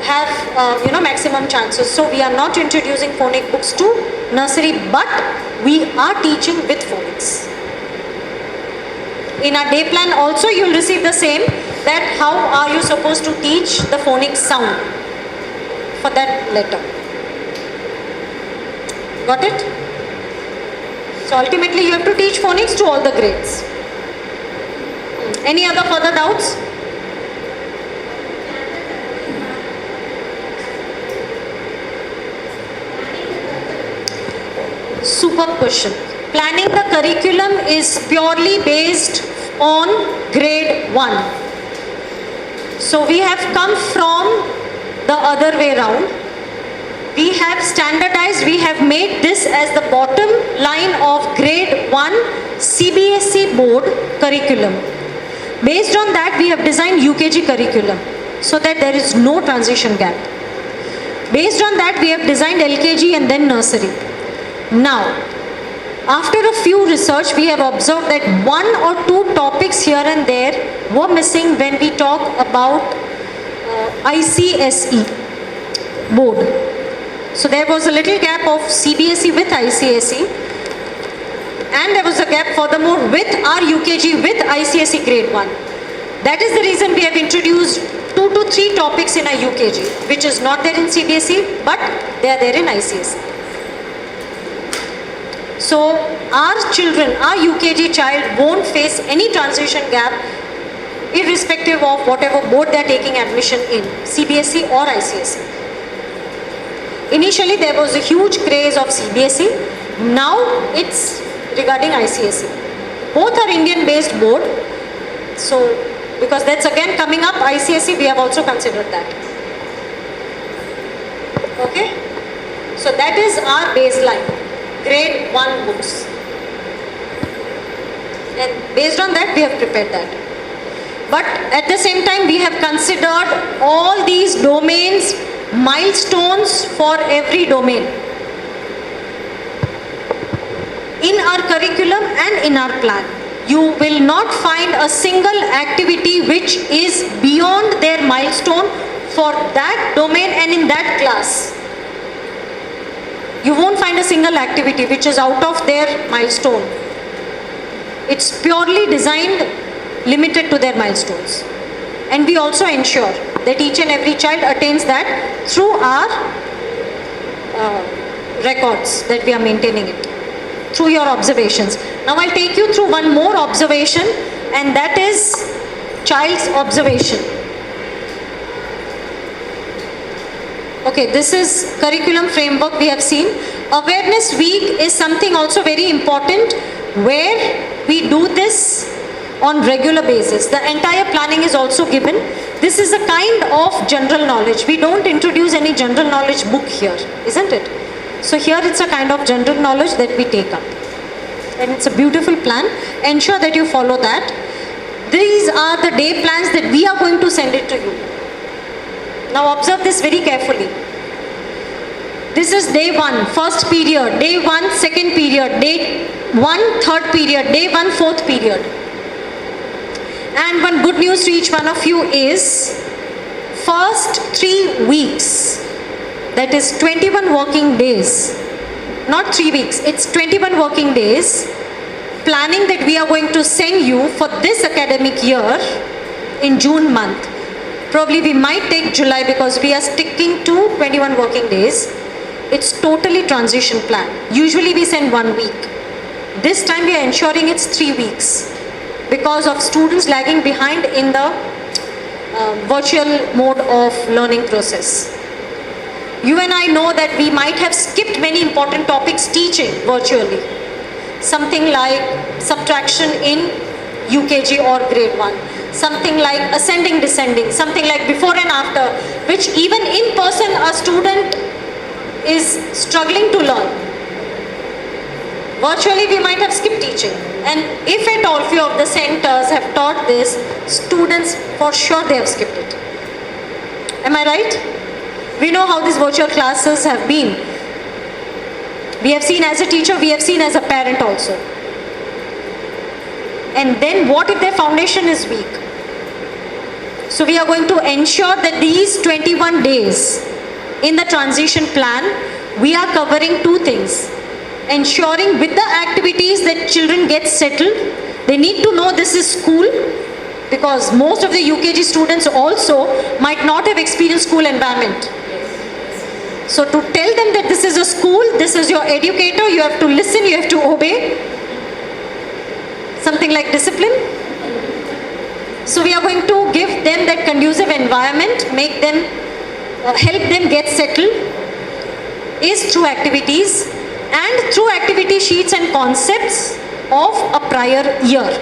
have maximum chances. So we are not introducing phonic books to nursery, but we are teaching with phonics. In our day plan also you will receive the same, that how are you supposed to teach the phonics sound for that letter. Got it? So ultimately you have to teach phonics to all the grades. Any other further doubts? Superb question. Planning the curriculum is purely based on grade 1. So we have come from the other way round. We have standardized, we have made this as the bottom line of grade 1 CBSE board curriculum. Based on that, we have designed UKG curriculum so that there is no transition gap. Based on that, we have designed LKG and then nursery. Now, after a few research, we have observed that 1 or 2 topics here and there were missing when we talk about ICSE board. So there was a little gap of CBSE with ICSE, and there was a gap furthermore with our UKG with ICSE grade 1. That is the reason we have introduced 2 to 3 topics in our UKG, which is not there in CBSE, but they are there in ICSE. So our children, our UKG child won't face any transition gap irrespective of whatever board they are taking admission in, CBSE or ICSE. Initially there was a huge craze of CBSE, now it's regarding ICSE. Both are Indian based board, so because that's again coming up, ICSE we have also considered that. Okay, so that is our baseline, grade 1 books, and based on that we have prepared that. But at the same time we have considered all these domains, milestones for every domain in our curriculum and in our plan. You will not find a single activity which is beyond their milestone for that domain and in that class. You won't find a single activity which is out of their milestone. It's purely designed, limited to their milestones. And we also ensure that each and every child attains that through our records that we are maintaining it, through your observations. Now I'll take you through one more observation, and that is child's observation. Okay, this is curriculum framework we have seen. Awareness week is something also very important where we do this on regular basis. The entire planning is also given. This is a kind of general knowledge. We don't introduce any general knowledge book here, isn't it? So here it's a kind of general knowledge that we take up. And it's a beautiful plan. Ensure that you follow that. These are the day plans that we are going to send it to you. Now observe this very carefully. This is day 1, first period, day 1, second period, day 1, third period, day 1, fourth period. And one good news to each one of you is, first 3 weeks, that is 21 working days, not 3 weeks, it's 21 working days, planning that we are going to send you for this academic year in June month. Probably we might take July because we are sticking to 21 working days. It's totally transition plan. Usually we send 1 week. This time we are ensuring it's 3 weeks. Because of students lagging behind in the virtual mode of learning process. You and I know that we might have skipped many important topics teaching virtually. Something like subtraction in UKG or grade 1. Something like ascending, descending. Something like before and after, which even in person a student is struggling to learn. Virtually we might have skipped teaching, and if at all few of the centers have taught this, students for sure they have skipped it. Am I right? We know how these virtual classes have been. We have seen as a teacher, we have seen as a parent also. And then what if their foundation is weak? So we are going to ensure that these 21 days in the transition plan, we are covering two things. Ensuring with the activities that children get settled. They need to know this is school, because most of the UKG students also might not have experienced school environment. So to tell them that this is a school, this is your educator, you have to listen, you have to obey. Something like discipline. So we are going to give them that conducive environment, make them, help them get settled, is through activities and through activity sheets and concepts of a prior year.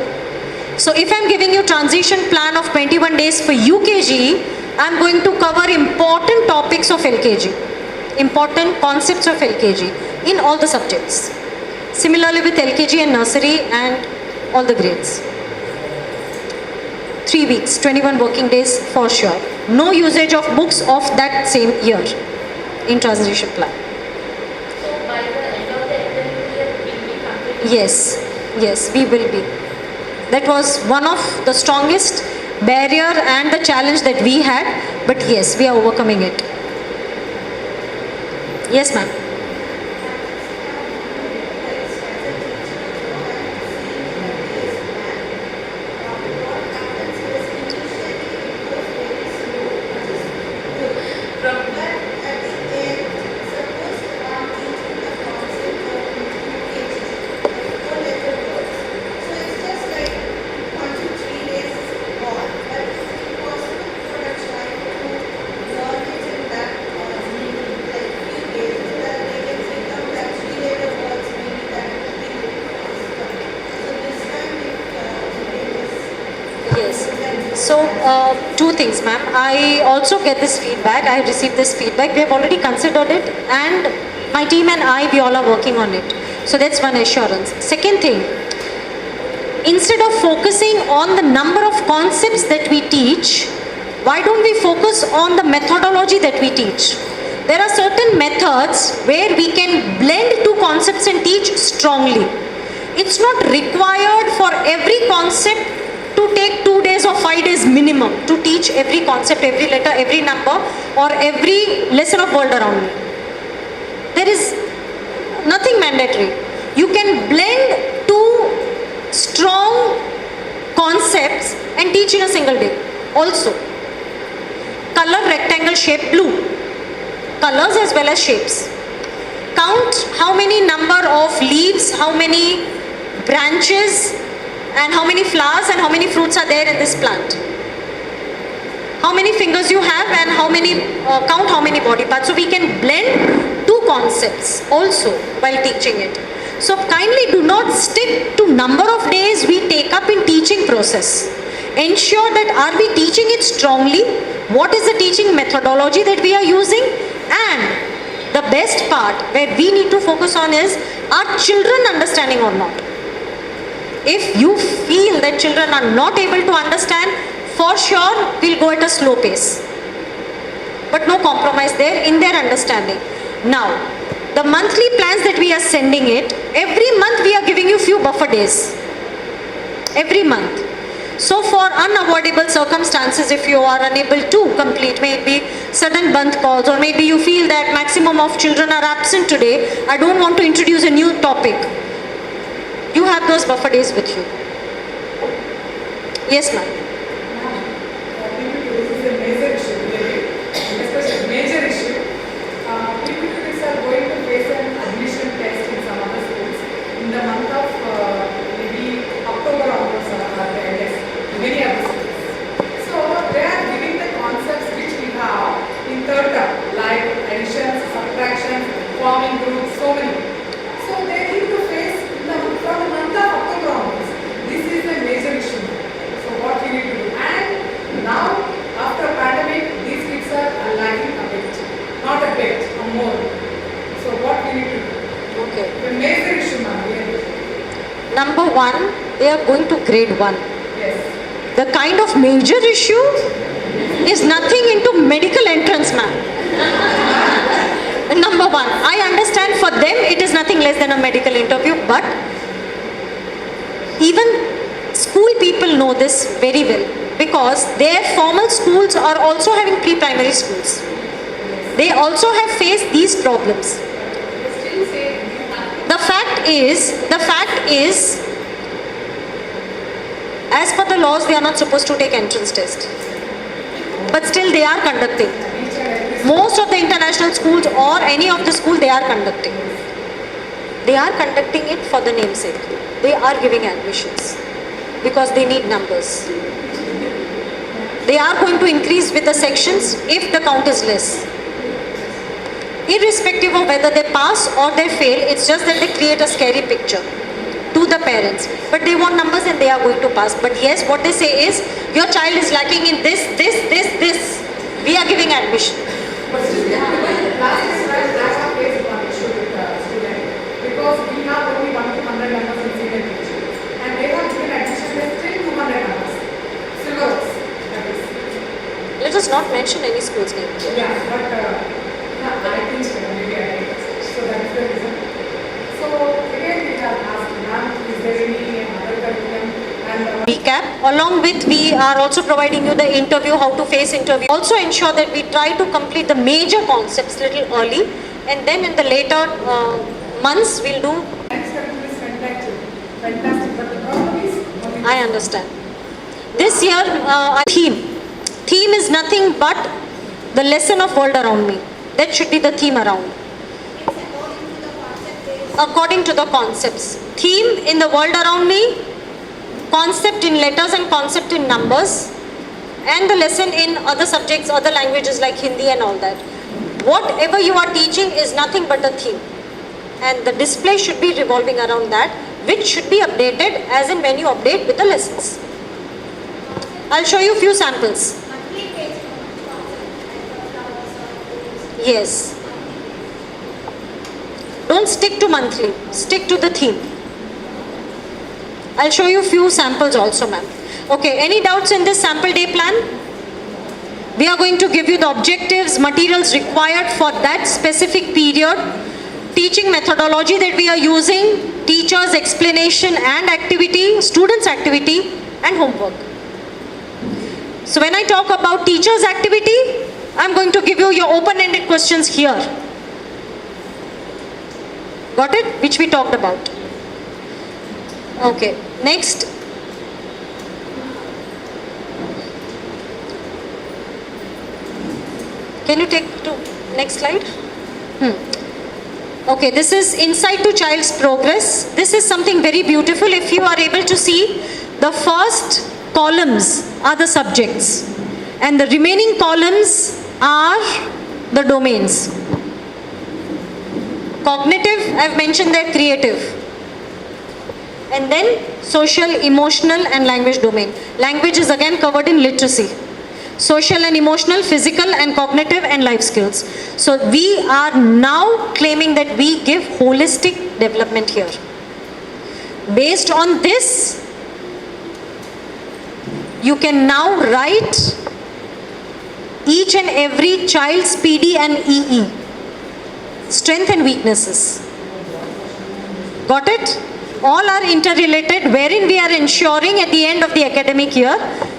So if I'm giving you transition plan of 21 days for UKG, I'm going to cover important topics of LKG, important concepts of LKG in all the subjects. Similarly with LKG and nursery and all the grades. 3 weeks, 21 working days for sure. No usage of books of that same year in transition plan. So by the end of the academic year, will we complete? Yes, yes, we will be. That was one of the strongest barrier and the challenge that we had, but yes, we are overcoming it. Yes, ma'am. Yes. So, two things, ma'am. I also get this feedback. I have received this feedback. We have already considered it, and my team and I, we all are working on it. So that's one assurance. Second thing, instead of focusing on the number of concepts that we teach, why don't we focus on the methodology that we teach? There are certain methods where we can blend two concepts and teach strongly. It's not required for every concept to take 2 days or 5 days minimum to teach every concept, every letter, every number, or every lesson of world around me. There is nothing mandatory. You can blend two strong concepts and teach in a single day. Also, color rectangle shape blue. Colors as well as shapes. Count how many number of leaves, how many branches, and how many flowers and how many fruits are there in this plant. How many fingers you have and how many, count how many body parts. So we can blend two concepts also while teaching it. So kindly do not stick to number of days we take up in teaching process. Ensure that are we teaching it strongly, what is the teaching methodology that we are using, and the best part where we need to focus on is, are children understanding or not? If you feel that children are not able to understand, for sure we'll go at a slow pace. But no compromise there in their understanding. Now, the monthly plans that we are sending it, every month we are giving you few buffer days. Every month. So for unavoidable circumstances, if you are unable to complete, maybe sudden bandh calls, or maybe you feel that maximum of children are absent today, I don't want to introduce a new topic. You have those buffer days with you. Yes, ma'am. This is a major issue, really, especially major issue. Kids are going to face an admission test in some other schools in the month of maybe October onwards, I guess, many other schools. So they are giving the concepts which we have in third term, like additions, subtractions, forming groups, so many. So they need to face from the month of October onwards. This is a major issue. So what we need to do? And now, after pandemic, these kids are lagging a bit. Not a bit, a more. So what we need to do? Okay. The major issue, ma'am. Number one, they are going to grade 1. Yes. The kind of major issue is nothing into medical entrance, ma'am. Number one, I understand for them it is nothing less than a medical interview, but even school people know this very well. because their formal schools are also having pre-primary schools. They also have faced these problems. The fact is, as per the laws, they are not supposed to take entrance test. But still they are conducting. Most of the international schools or any of the school, they are conducting. They are conducting it for the namesake. They are giving admissions because they need numbers. They are going to increase with the sections if the count is less. Irrespective of whether they pass or they fail, it's just that they create a scary picture to the parents. But they want numbers and they are going to pass. But yes, what they say is, your child is lacking in this. We are giving admission. But still, last time I have faced one issue with the student because we have only 1 to 100 numbers in senior teaching and they have given admission till 200 numbers. Florets, that is. Let us not mention any school's name. Yeah, but I think maybe I think so that is the reason. So again we have asked, ma'am, is there any other curriculum? And Recap. Along with, we are also providing you the interview, how to face interview. Also ensure that we try to complete the major concepts little early, and then in the later months we'll do. next curriculum is fantastic, but the problem is only I understand. This year, theme is nothing but the lesson of world around me. That should be the theme around. According to the concepts. Theme in the world around me, concept in letters and concept in numbers, and the lesson in other subjects, other languages like Hindi and all that. Whatever you are teaching is nothing but a theme. And the display should be revolving around that, which should be updated as and when you update with the lessons. I'll show you a few samples. Yes. Don't stick to monthly, stick to the theme. I'll show you a few samples also, ma'am. Okay, any doubts in this sample day plan? We are going to give you the objectives, materials required for that specific period, teaching methodology that we are using, teacher's explanation and activity, students' activity, and homework. So when I talk about teacher's activity, I'm going to give you your open-ended questions here. Got it? Which we talked about. Okay, next. Can you take to next slide? Okay, this is insight to child's progress. This is something very beautiful. If you are able to see, the first columns are the subjects and the remaining columns are the domains. Cognitive, I've mentioned that, creative. And then social, emotional and language domain. Language is again covered in literacy. Social and emotional, physical and cognitive and life skills. So we are now claiming that we give holistic development here. Based on this, you can now write each and every child's PD and EE. Strength and weaknesses. Got it? All are interrelated, wherein we are ensuring at the end of the academic year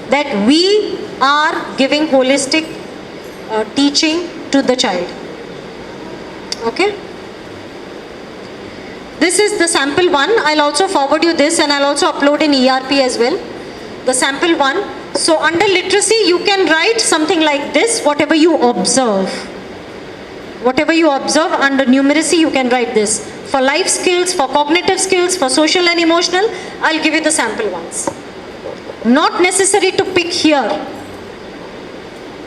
that we are giving holistic teaching to the child. Okay? This is the sample one. I'll also forward you this and I'll also upload in ERP as well. The sample one. So under literacy, you can write something like this, whatever you observe. Whatever you observe under numeracy, you can write this. For life skills, for cognitive skills, for social and emotional, I'll give you the sample ones. Not necessary to pick here.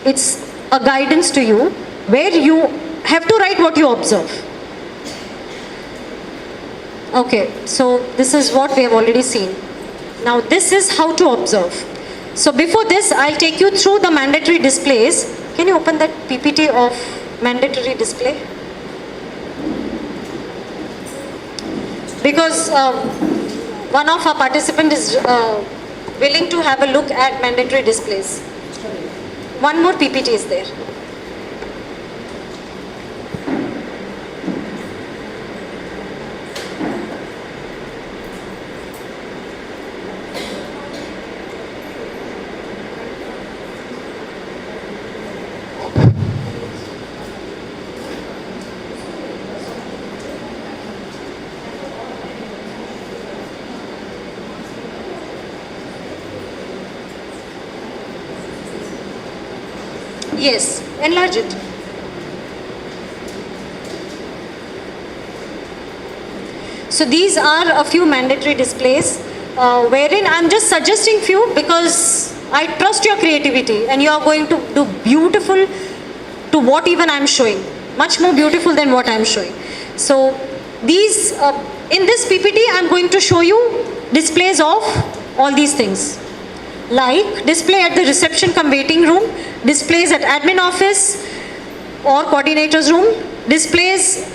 It's a guidance to you where you have to write what you observe. Okay, so this is what we have already seen. Now this is how to observe. So before this, I'll take you through the mandatory displays. Can you open that PPT of mandatory display? Because one of our participants is willing to have a look at mandatory displays. One more PPT is there. Yes, enlarge it. So these are a few mandatory displays wherein I'm just suggesting few because I trust your creativity and you are going to do beautiful to what even I'm showing. Much more beautiful than what I'm showing. So these, in this PPT I'm going to show you displays of all these things. Like display at the reception cum waiting room, displays at admin office or coordinator's room, displays,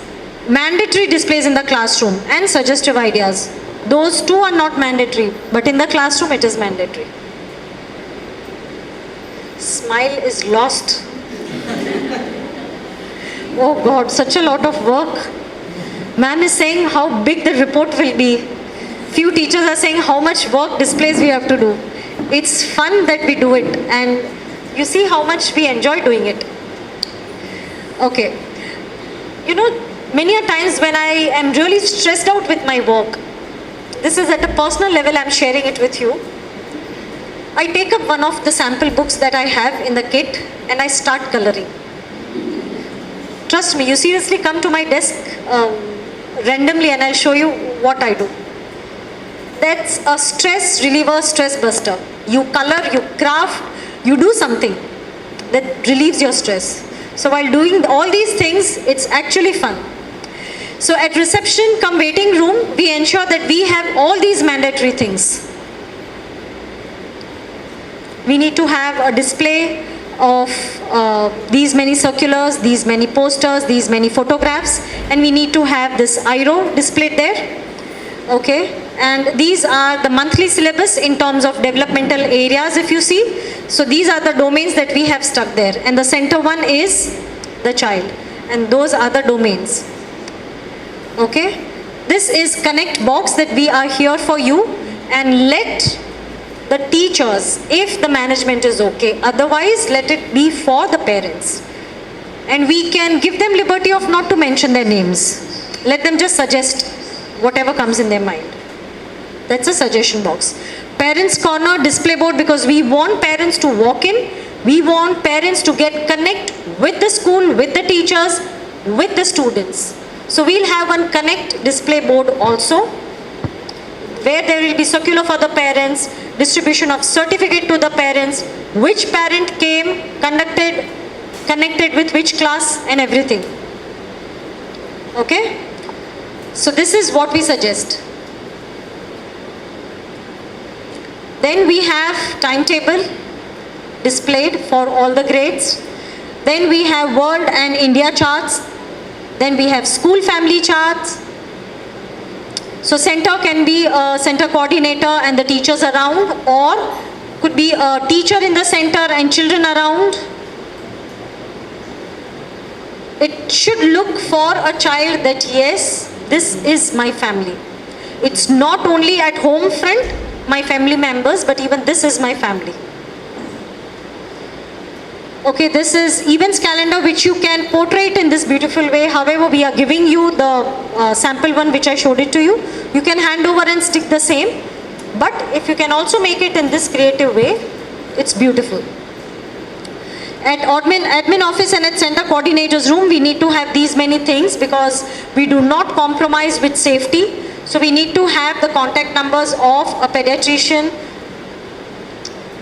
mandatory displays in the classroom and suggestive ideas. Those two are not mandatory, but in the classroom it is mandatory. Smile is lost. Oh God, such a lot of work. Ma'am is saying how big the report will be. Few teachers are saying how much work displays we have to do. It's fun that we do it and you see how much we enjoy doing it. Okay. You know, many a times when I am really stressed out with my work, this is at a personal level I'm sharing it with you. I take up one of the sample books that I have in the kit and I start coloring. Trust me, you seriously come to my desk randomly and I'll show you what I do. That's a stress reliever, stress buster. You color, you craft, you do something that relieves your stress. So while doing all these things, it's actually fun. So at reception cum waiting room, we ensure that we have all these mandatory things. We need to have a display of these many circulars, these many posters, these many photographs, and we need to have this IRO displayed there. Okay, and these are the monthly syllabus in terms of developmental areas if you see. So these are the domains that we have stuck there, and the center one is the child, and those are the domains. Okay, this is connect box that we are here for you, and let the teachers, if the management is okay, otherwise let it be for the parents. And we can give them liberty of not to mention their names. Let them just suggest whatever comes in their mind. That's a suggestion box. Parents corner display board, because we want parents to walk in. We want parents to get connect with the school, with the teachers, with the students. So we'll have one connect display board also, where there will be circular for the parents, distribution of certificate to the parents, which parent came, connected with which class and everything. Okay? So this is what we suggest. Then we have timetable displayed for all the grades. Then we have world and India charts. Then we have school family charts. So center can be a center coordinator and the teachers around, or could be a teacher in the center and children around. It should look for a child that yes, this is my family. It's not only at home front, my family members, but even this is my family. Okay, this is events calendar which you can portray it in this beautiful way. However, we are giving you the sample one which I showed it to you. You can hand over and stick the same. But if you can also make it in this creative way, it's beautiful. At admin office and at center coordinator's room, we need to have these many things because we do not compromise with safety. So we need to have the contact numbers of a pediatrician,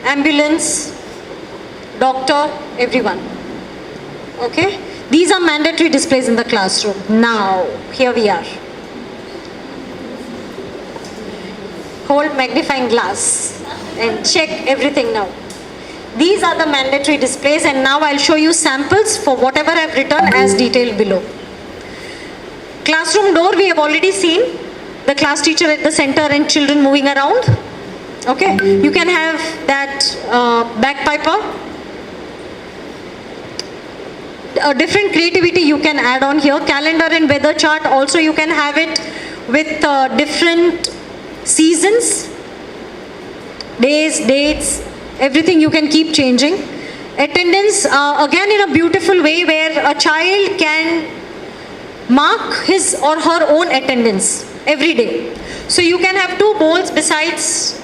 ambulance, doctor, everyone. Okay? These are mandatory displays in the classroom. Now, here we are. Hold magnifying glass and check everything now. These are the mandatory displays, and now I'll show you samples for whatever I've written as detailed below. Classroom door we have already seen. The class teacher at the center and children moving around. Okay? You can have that bagpiper. A different creativity you can add on here. Calendar and weather chart also you can have it with different seasons, days, dates, everything you can keep changing. Attendance again in a beautiful way where a child can mark his or her own attendance every day. So you can have two bowls besides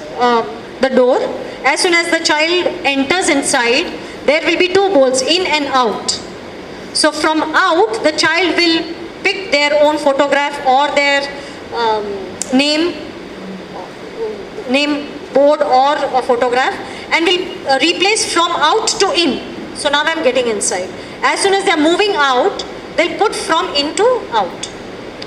the door. As soon as the child enters inside, there will be two bowls, in and out. So from out, the child will pick their own photograph or their name board or a photograph, and will replace from out to in. So now I'm getting inside. As soon as they're moving out, they'll put from in to out.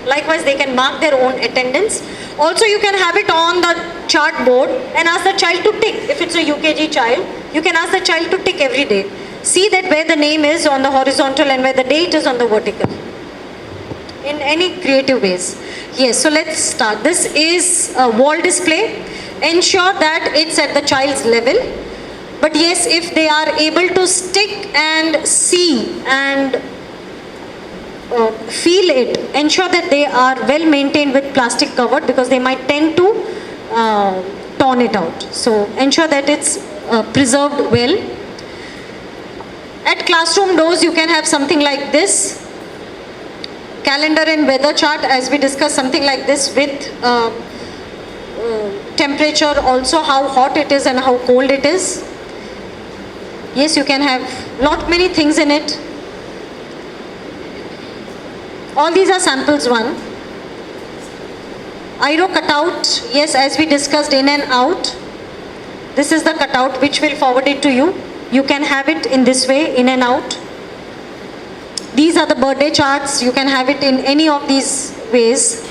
Likewise, they can mark their own attendance. Also, you can have it on the chart board and ask the child to tick. If it's a UKG child, you can ask the child to tick every day. See that where the name is on the horizontal and where the date is on the vertical. In any creative ways. Yes, so let's start. This is a wall display. Ensure that it's at the child's level. But yes, if they are able to stick and see and feel it, ensure that they are well maintained with plastic covered, because they might tend to torn it out. So ensure that it's preserved well. At classroom doors, you can have something like this. Calendar and weather chart, as we discussed, something like this with temperature, also how hot it is and how cold it is. Yes, you can have many things in it. All these are samples one. Aero cutout, yes, as we discussed, in and out. This is the cutout which will forward it to you. You can have it in this way, in and out. These are the birthday charts. You can have it in any of these ways.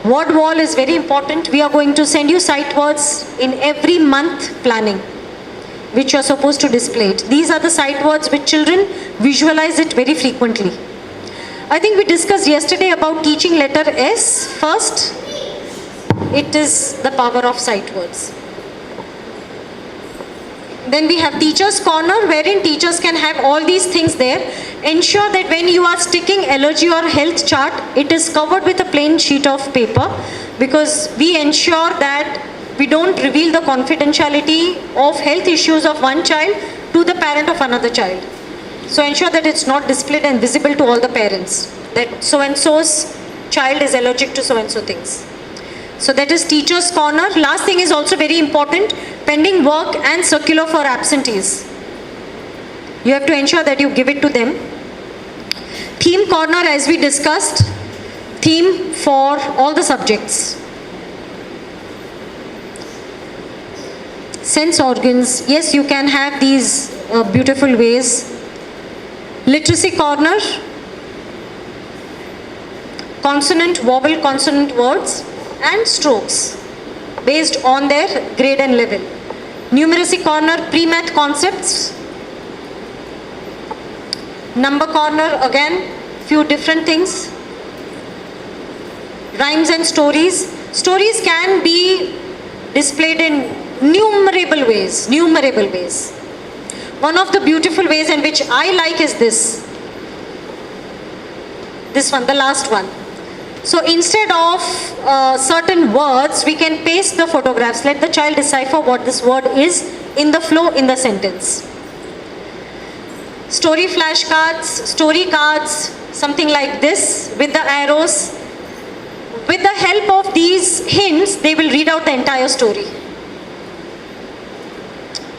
Word wall is very important. We are going to send you sight words in every month planning, which you are supposed to display it. These are the sight words which children visualize it very frequently. I think we discussed yesterday about teaching letter S first. It is the power of sight words. Then we have teacher's corner, wherein teachers can have all these things there. Ensure that when you are sticking allergy or health chart, it is covered with a plain sheet of paper, because we ensure that we don't reveal the confidentiality of health issues of one child to the parent of another child. So ensure that it's not displayed and visible to all the parents, that so-and-so's child is allergic to so-and-so things. So that is teacher's corner. Last thing is also very important, pending work and circular for absentees. You have to ensure that you give it to them. Theme corner, as we discussed, theme for all the subjects. Sense organs, yes, you can have these beautiful ways. Literacy corner, consonant, vowel, consonant words and strokes based on their grade and level. Numeracy corner, pre-math concepts. Number corner, again, few different things. Rhymes and stories. Stories can be displayed in numerable ways. One of the beautiful ways, and which I like, is this one, the last one. So instead of certain words, we can paste the photographs. Let the child decipher what this word is in the flow in the sentence. Story flashcards, story cards, something like this with the arrows. With the help of these hints, they will read out the entire story.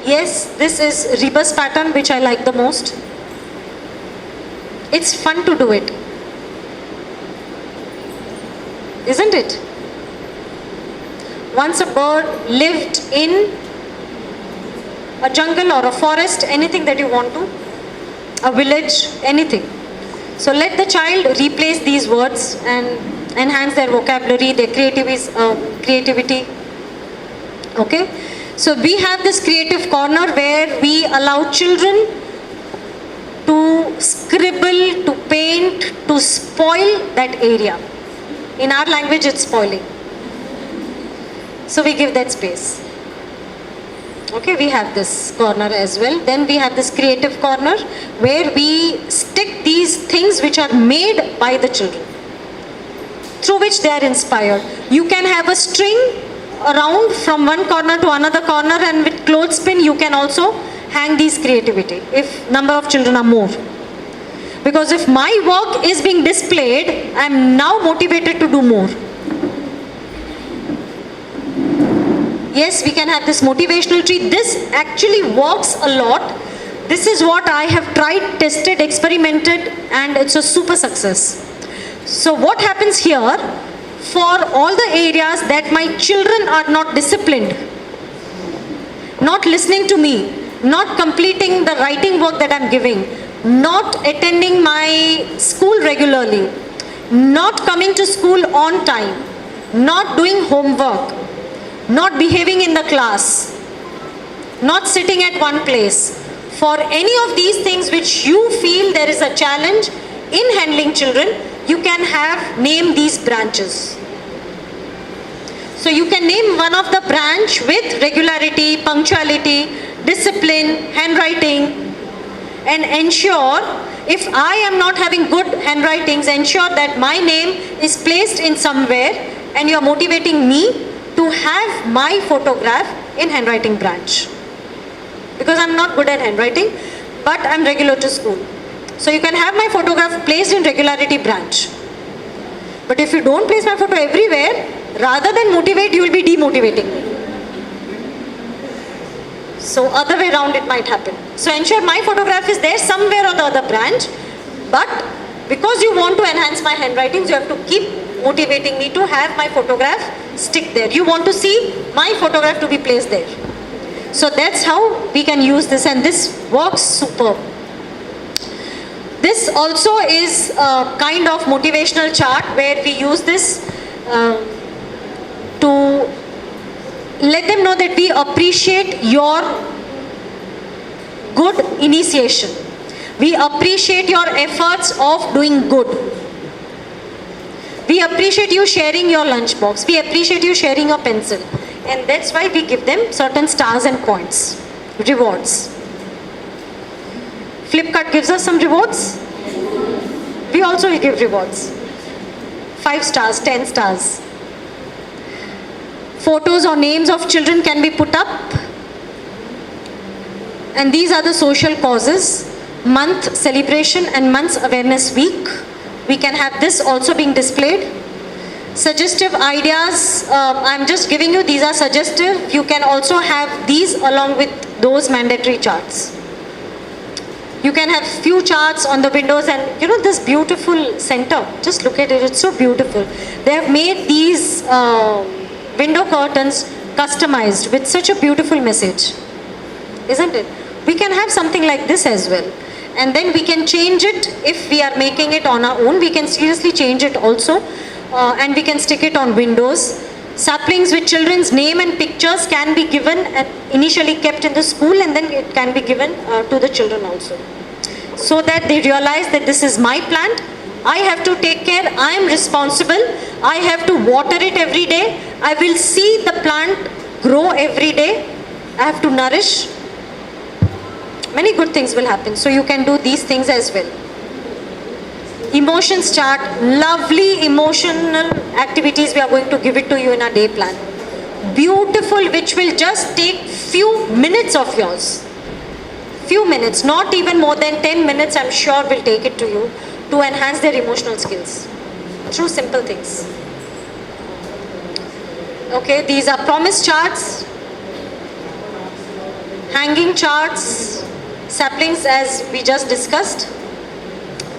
Yes, this is rebus pattern, which I like the most. It's fun to do it, isn't it? Once a bird lived in a jungle or a forest, anything that you want to, a village, anything. So let the child replace these words and enhance their vocabulary, their creativity. Okay? So we have this creative corner where we allow children to scribble, to paint, to spoil that area. In our language, it's spoiling. So we give that space. Okay, we have this corner as well. Then we have this creative corner where we stick these things which are made by the children, through which they are inspired. You can have a string around from one corner to another corner, and with clothespin you can also hang these creativity if number of children are more. Because if my work is being displayed, I am now motivated to do more. Yes, we can have this motivational tree. This actually works a lot. This is what I have tried, tested, experimented, and it's a super success. So what happens here, for all the areas that my children are not disciplined, not listening to me, not completing the writing work that I'm giving, not attending my school regularly, not coming to school on time, not doing homework, not behaving in the class, not sitting at one place. For any of these things which you feel there is a challenge in handling children, you can name these branches. So you can name one of the branch with regularity, punctuality, discipline, handwriting, and ensure, if I am not having good handwritings, ensure that my name is placed in somewhere and you are motivating me to have my photograph in handwriting branch. Because I'm not good at handwriting, but I'm regular to school. So you can have my photograph placed in regularity branch. But if you don't place my photo everywhere, rather than motivate, you will be demotivating me. So other way around it might happen. So ensure my photograph is there somewhere or the other branch, but because you want to enhance my handwritings, you have to keep motivating me to have my photograph stick there. You want to see my photograph to be placed there. So that's how we can use this, and this works superb. This also is a kind of motivational chart where we use this to let them know that we appreciate your good initiation. We appreciate your efforts of doing good. We appreciate you sharing your lunchbox. We appreciate you sharing your pencil. And that's why we give them certain stars and points, rewards. Flipkart gives us some rewards. We also will give rewards. 5 stars, 10 stars. Photos or names of children can be put up. And these are the social causes. Month celebration and month's awareness week. We can have this also being displayed. Suggestive ideas, I'm just giving you, these are suggestive. You can also have these along with those mandatory charts. You can have few charts on the windows, and you know this beautiful center, just look at it, it's so beautiful. They have made these window curtains customized with such a beautiful message, isn't it? We can have something like this as well. And then we can change it if we are making it on our own. We can seriously change it also. And we can stick it on windows. Saplings with children's name and pictures can be given and initially kept in the school, and then it can be given to the children also. So that they realize that this is my plant, I have to take care, I am responsible, I have to water it every day, I will see the plant grow every day, I have to nourish. Many good things will happen. So you can do these things as well. Emotions chart, lovely emotional activities we are going to give it to you in our day plan. Beautiful, which will just take few minutes of yours. Few minutes, not even more than 10 minutes, I'm sure will take it to you to enhance their emotional skills through simple things. Okay, these are promise charts, hanging charts, saplings as we just discussed.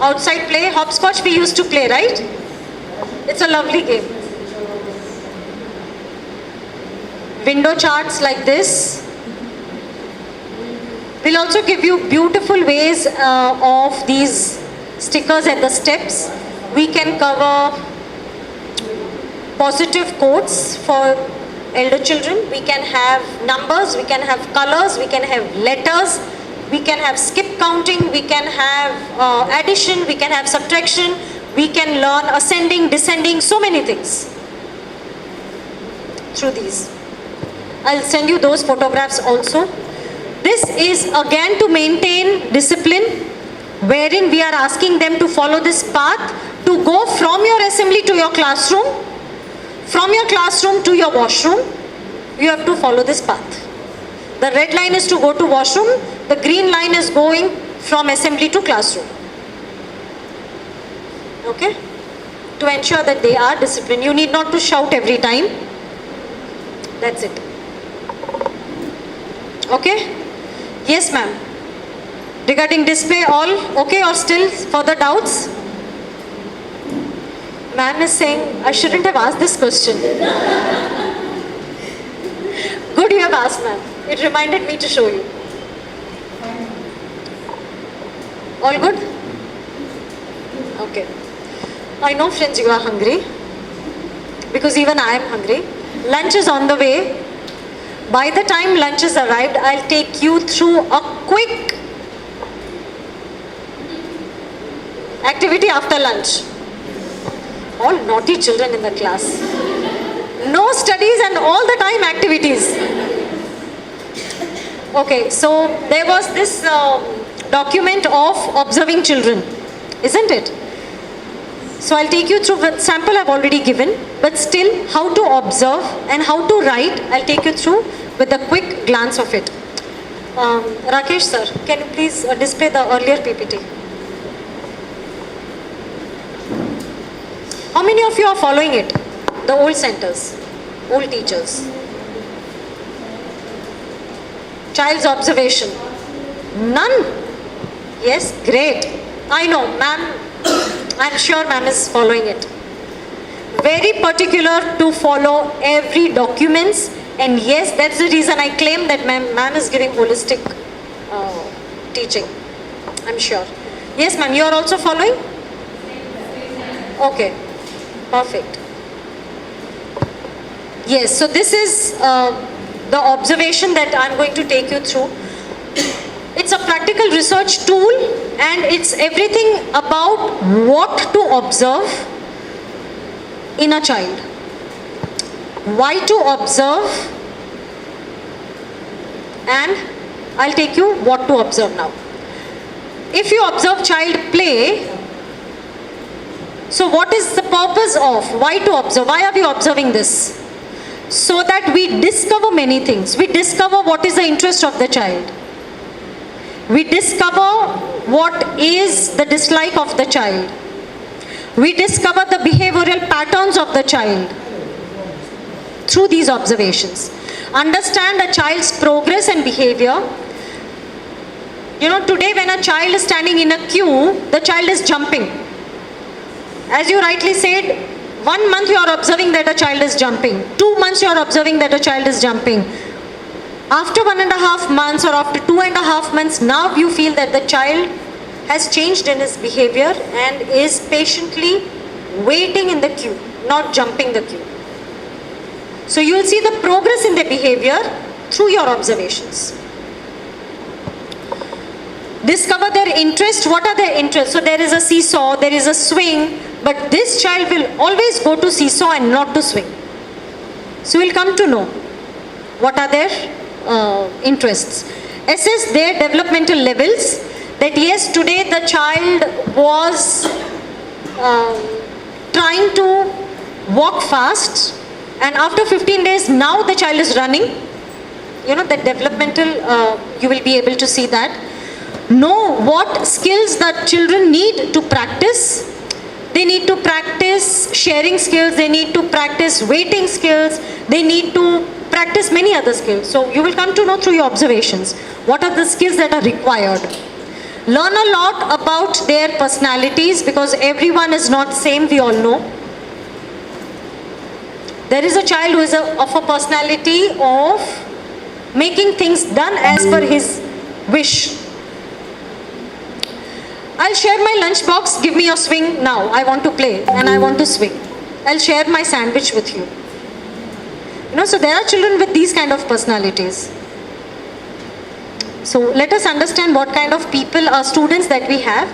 Outside play, hopscotch we used to play, right? It's a lovely game. Window charts like this. We'll also give you beautiful ways of these stickers at the steps. We can cover positive quotes for elder children. We can have numbers, we can have colors, we can have letters. We can have skip counting, we can have addition, we can have subtraction, we can learn ascending, descending, so many things through these. I'll send you those photographs also. This is again to maintain discipline, wherein we are asking them to follow this path, to go from your assembly to your classroom, from your classroom to your washroom. You have to follow this path. The red line is to go to washroom, the green line is going from assembly to classroom. Okay? To ensure that they are disciplined. You need not to shout every time. That's it. Okay? Yes, ma'am. Regarding display, all okay or still further doubts? Ma'am is saying, I shouldn't have asked this question. Good you have asked, ma'am. It reminded me to show you. All good? Okay. I know, friends, you are hungry. Because even I am hungry. Lunch is on the way. By the time lunch is arrived, I'll take you through a quick activity after lunch. All naughty children in the class. No studies and all the time activities. Okay, so there was this document of observing children, isn't it? So I'll take you through the sample I've already given, but still how to observe and how to write, I'll take you through with a quick glance of it. Rakesh sir, can you please display the earlier PPT? How many of you are following it? The old centers, old teachers. Child's observation. None? Yes, great. I know, ma'am, I'm sure ma'am is following it. Very particular to follow every documents, and yes, that's the reason I claim that ma'am is giving holistic teaching. I'm sure. Yes, ma'am, you are also following? Okay, perfect. Yes, so this is the observation that I'm going to take you through. It's a practical research tool and it's everything about what to observe in a child. Why to observe, and I'll take you what to observe now. If you observe child play, so what is the purpose of why to observe? Why are we observing this? So that we discover many things. We discover what is the interest of the child. We discover what is the dislike of the child. We discover the behavioral patterns of the child through these observations. Understand a child's progress and behavior. You know, today when a child is standing in a queue, the child is jumping. As you rightly said, 1 month you are observing that a child is jumping. 2 months you are observing that a child is jumping. After 1.5 months or after 2.5 months, now you feel that the child has changed in his behavior and is patiently waiting in the queue, not jumping the queue. So you will see the progress in their behavior through your observations. Discover their interest. What are their interests? So there is a seesaw, there is a swing, but this child will always go to seesaw and not to swing. So we'll come to know what are their interests. Assess their developmental levels. That yes, today the child was trying to walk fast, and after 15 days now the child is running. You know, that developmental, you will be able to see that. Know what skills that children need to practice. They need to practice sharing skills, they need to practice waiting skills, they need to practice many other skills. So you will come to know through your observations what are the skills that are required. Learn a lot about their personalities because everyone is not same, we all know. There is a child who is of a personality of making things done as per his wish. I'll share my lunch box, give me your swing now. I want to play and I want to swing. I'll share my sandwich with you. You know, so there are children with these kind of personalities. So let us understand what kind of people are students that we have.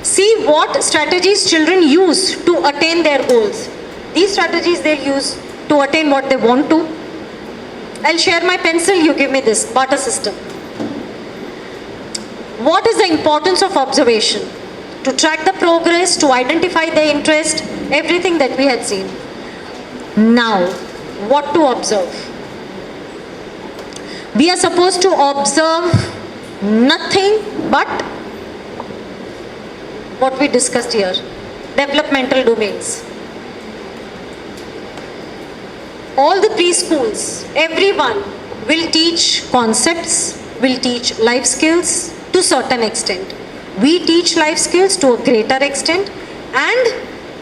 See what strategies children use to attain their goals. These strategies they use to attain what they want to. I'll share my pencil, you give me this, barter system. What is the importance of observation? To track the progress, to identify the interest, everything that we had seen. Now, what to observe? We are supposed to observe nothing but what we discussed here, developmental domains. All the preschools, everyone will teach concepts, will teach life skills to certain extent. We teach life skills to a greater extent, and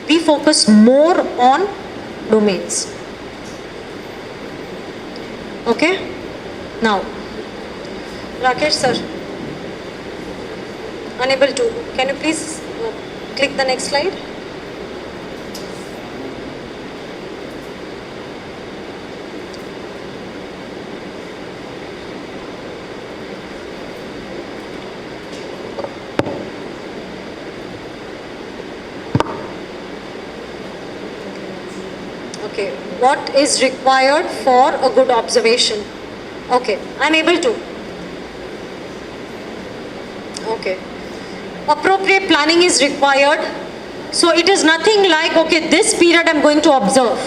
we focus more on domains. Okay? Now, Rakesh sir, unable to. Can you please click the next slide? Okay, what is required for a good observation? Okay, I'm able to. Okay. Appropriate planning is required. So it is nothing like, okay, this period I'm going to observe.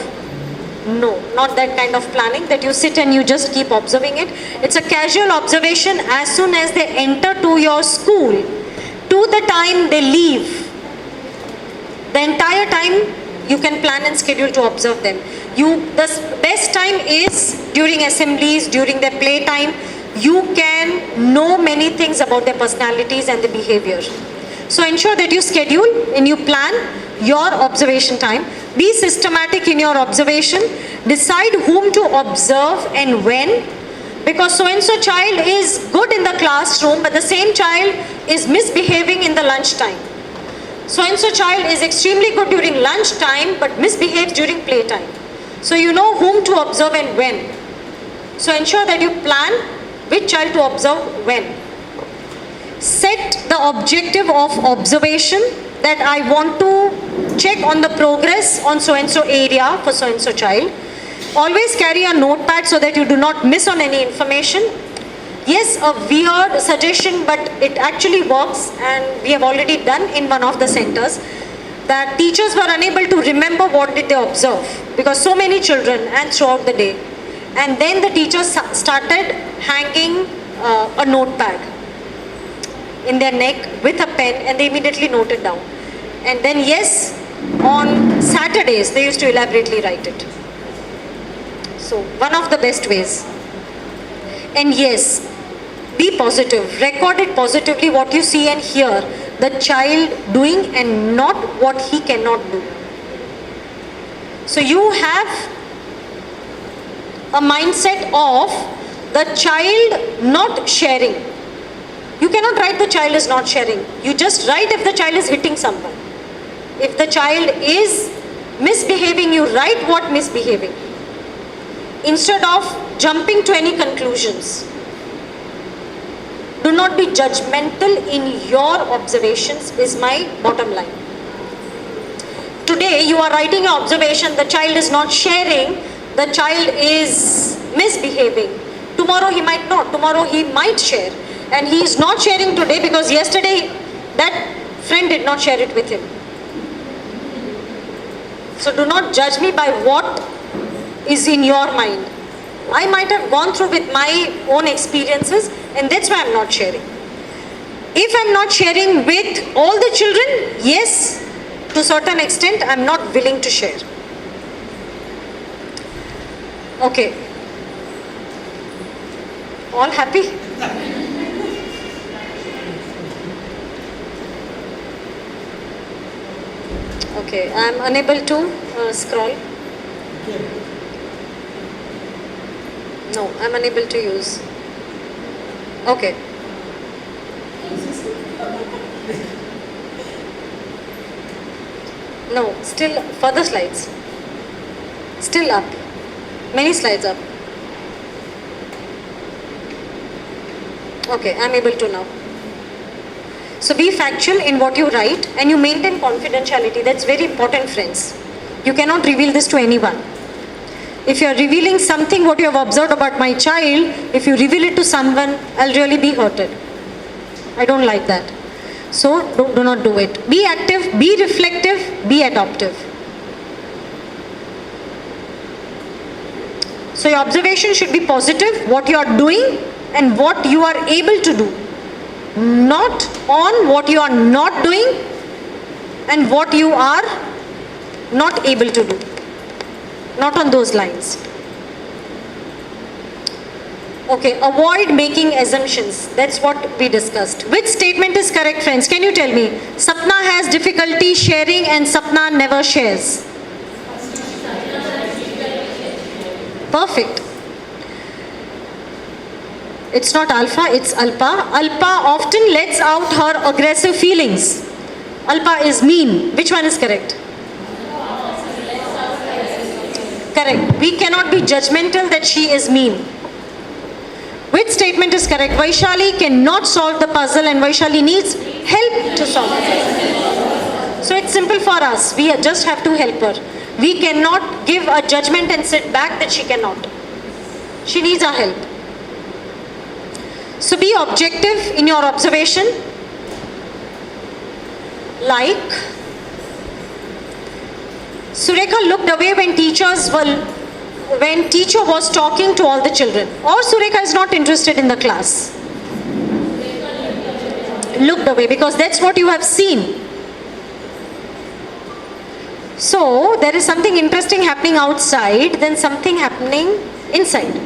No, not that kind of planning that you sit and you just keep observing it. It's a casual observation as soon as they enter to your school, to the time they leave. The entire time you can plan and schedule to observe them. The best time is during assemblies, during their playtime. You can know many things about their personalities and their behavior. So ensure that you schedule and you plan your observation time. Be systematic in your observation. Decide whom to observe and when. Because so-and-so child is good in the classroom, but the same child is misbehaving in the lunchtime. So-and-so child is extremely good during lunchtime, but misbehaves during playtime. So you know whom to observe and when. So ensure that you plan which child to observe when. Set the objective of observation that I want to check on the progress on so-and-so area for so-and-so child. Always carry a notepad so that you do not miss on any information. Yes, a weird suggestion, but it actually works, and we have already done in one of the centers, that teachers were unable to remember what did they observe because so many children and throughout the day. And then the teachers started hanging a notepad in their neck with a pen, and they immediately noted down. And then yes, on Saturdays they used to elaborately write it. So one of the best ways. And yes, be positive. Record it positively what you see and hear the child doing and not what he cannot do. So you have a mindset of the child not sharing. You cannot write the child is not sharing. You just write if the child is hitting someone. If the child is misbehaving, you write what misbehaving. Instead of jumping to any conclusions. Do not be judgmental in your observations is my bottom line. Today you are writing an observation, the child is not sharing, the child is misbehaving. Tomorrow he might not, tomorrow he might share. And he is not sharing today because yesterday that friend did not share it with him. So do not judge me by what is in your mind. I might have gone through with my own experiences, and that's why I'm not sharing. If I'm not sharing with all the children, yes, to a certain extent, I'm not willing to share. Okay. All happy? Okay, I'm unable to scroll. No, I'm unable to use. Okay. No, still further slides. Still up. Many slides up. Okay, I'm able to now. So be factual in what you write and you maintain confidentiality. That's very important, friends. You cannot reveal this to anyone. If you are revealing something what you have observed about my child, if you reveal it to someone, I'll really be hurted. I don't like that. So do not do it. Be active, be reflective, be adaptive. So your observation should be positive, what you are doing and what you are able to do. Not on what you are not doing and what you are not able to do. Not on those lines. Okay, avoid making assumptions. That's what we discussed. Which statement is correct, friends? Can you tell me? Sapna has difficulty sharing and Sapna never shares. Perfect. It's not alpha, it's alpa. Alpa often lets out her aggressive feelings. Alpa is mean. Which one is correct? Correct. We cannot be judgmental that she is mean. Which statement is correct? Vaishali cannot solve the puzzle and Vaishali needs help to solve it. So it's simple for us. We just have to help her. We cannot give a judgment and sit back that she cannot. She needs our help. So be objective in your observation. Like, Surekha looked away when teacher was talking to all the children. Or Surekha is not interested in the class. Looked away because that's what you have seen. So there is something interesting happening outside, then something happening inside.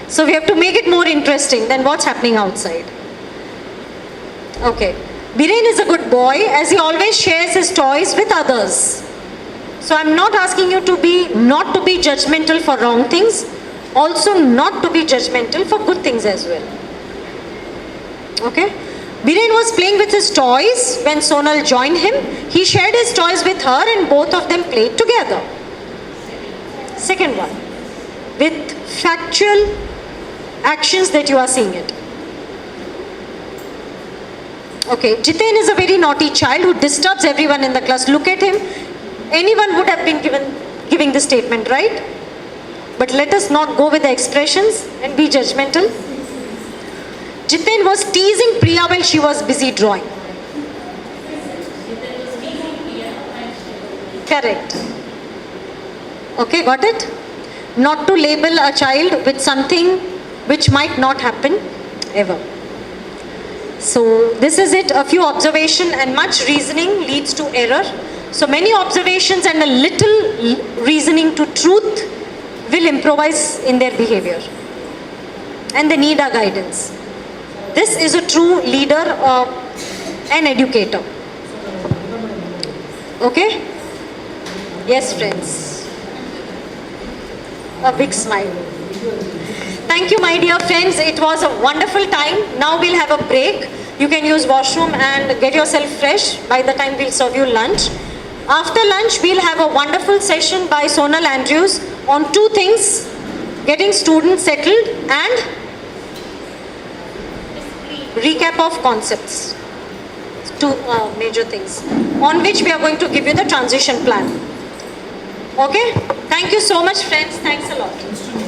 So we have to make it more interesting than what's happening outside. Okay. Biren is a good boy as he always shares his toys with others. So I'm not asking you to not to be judgmental for wrong things, also not to be judgmental for good things as well. Okay? Biren was playing with his toys when Sonal joined him. He shared his toys with her and both of them played together. Second one, with factual actions that you are seeing it. Okay, Jiten is a very naughty child who disturbs everyone in the class. Look at him. Anyone would have been giving the statement, right? But let us not go with the expressions and be judgmental. Jiten was teasing Priya while she was busy drawing. Correct. Okay, got it? Not to label a child with something which might not happen ever. So this is it. A few observation and much reasoning leads to error. So many observations and a little reasoning to truth will improvise in their behavior. And they need our guidance. This is a true leader or an educator. Okay? Yes, friends. A big smile. Thank you, my dear friends. It was a wonderful time. Now we'll have a break. You can use washroom and get yourself fresh by the time we'll serve you lunch. After lunch, we'll have a wonderful session by Sonal Andrews on two things: getting students settled and recap of concepts. Two major things on which we are going to give you the transition plan. Okay? Thank you so much, friends. Thanks a lot.